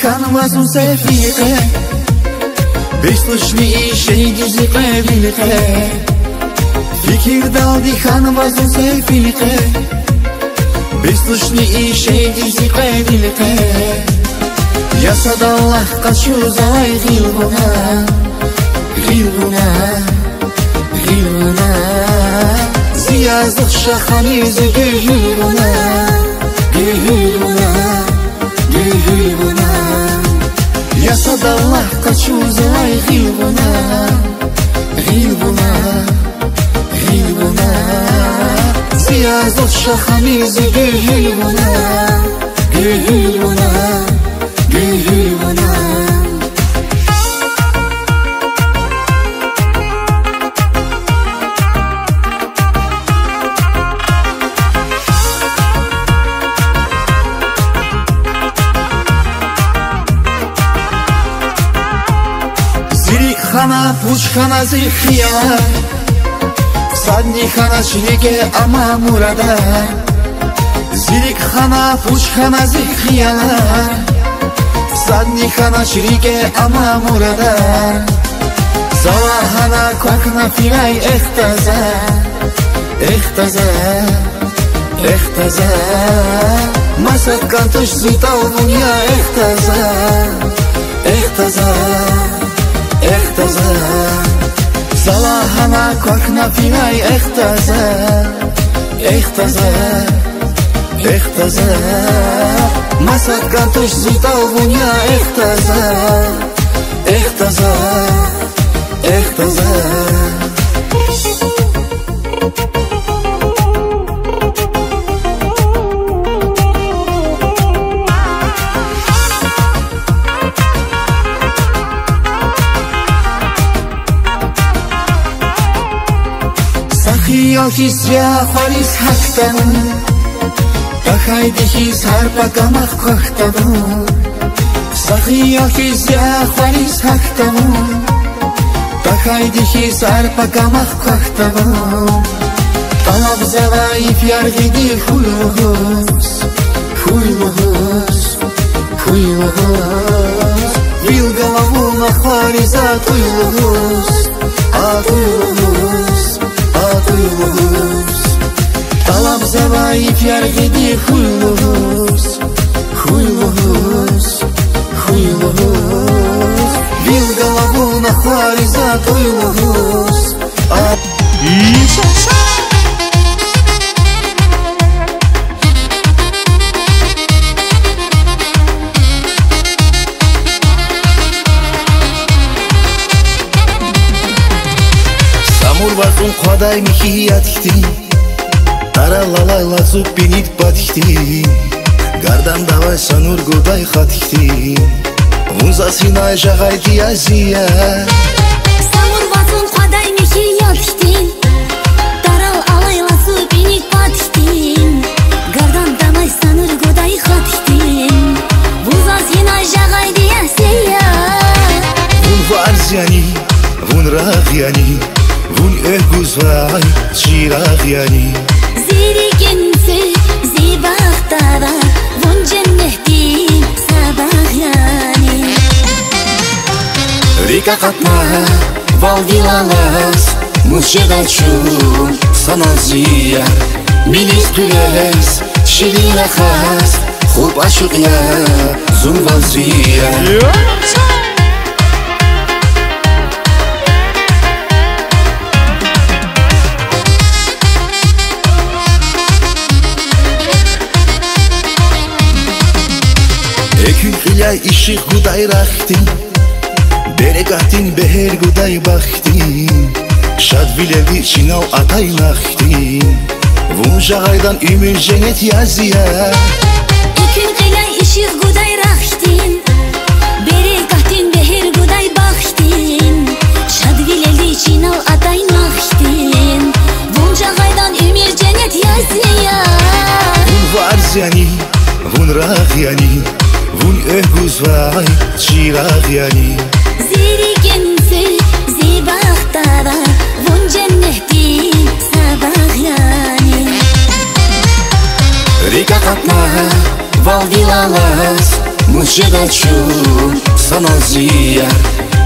خانم از اون سفیقه بشتوشنی شیگی زیقه بیلقه فکر دادی خانم از اون سفیقه بشتوشنی شیگی زیقه بیلقه یاسد الله قشو زوای غیلبونه غیلبونه غیلبونه زیازد شخانی زگیلبونه غیلبونه غیلبونه یاسد الله قشو زوای غیلبونه غیلبونه غیلبونه زیازد شخانی زگیلبونه غیلبونه غیلبونه خانه پوچ خانه زیخیه صدنی خانه شریک اما موراده زیرک خانه پوچ خانه زیخیه صدنی خانه شریک اما موراده زواهانه کوکنا فیلای اختزه اختزه اختزه مسد کانتوش زیتاو دنیا اختزه اختزه اختزه زواهانه کوکنا فیلای اختزه اختزه اختزه مسد کانتوش زیتاو دنیا اختزه اختزه اختزه یاکیس یا خالیس حکتمون بخایدیکیس هر پاکمخ کختمون سخی یاکیس یا خالیس حکتمون بخایدیکیس هر پاکمخ کختمون طلب زوایف یارگیدی خویوهوز خویوهوز خویوهوز بیل گلابو مخاریزا تویوهوز آتویوهوز طلب زوایف یارگیدی خویوهوز خویوهوز خویوهوز بیل گلابو مخاریزا تویوهوز Вазун қадай михиятихти Таралалайла зуб бинит батихти Гардан давай санур годай хатихти Унза синай жағай диязия Самур вазун қадай михиятихти Таралалайла зуб бинит батихти Гардан давай санур годай хатихти Унза синай жағай диязия Вун варзяни, вун рағяни Вун эгузвай чирағяни Зиригенсе зибақтава Вун дженнехти сабағяни Рика қатна валдилалас Мушедачу саназия Милис пилес шилилахас Хуб ашуқя зунвазия Хиляй иши гудай рахтин Берегатин бехер гудай бахтин Шадвилеви чинал атай нахтин Вун жағайдан үмір женет язия Экин хиляй иши гудай рахтин Берегатин бехер гудай бахтин Шадвилеви чинал атай нахтин Вун жағайдан үмір женет язия Вун варзяни, вун рах چراغیانی وون اهگوزوای چراغیانی زیری گنسل زی بختارا وون جنهتی سباغیانی Рига қатна валдилалас мушедачун саназия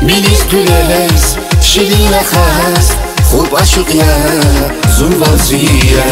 милис тулес шилила хас хуб ашуqya зунвазия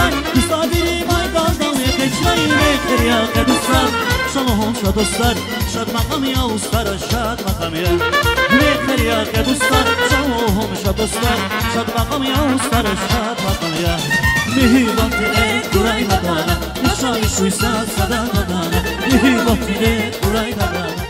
dostlar Dostlar dilim ay daldan Geçmeyin bekler ya ki dostlar Shalom şad dostlar Şad makam ya ustara şad makam ya Bekler ya ki dostlar Shalom şad dostlar Şad makam ya ustara şad makam ya Mihribat ile kuray dadana Yaşayış uysa sadakadana Mihribat ile kuray dadana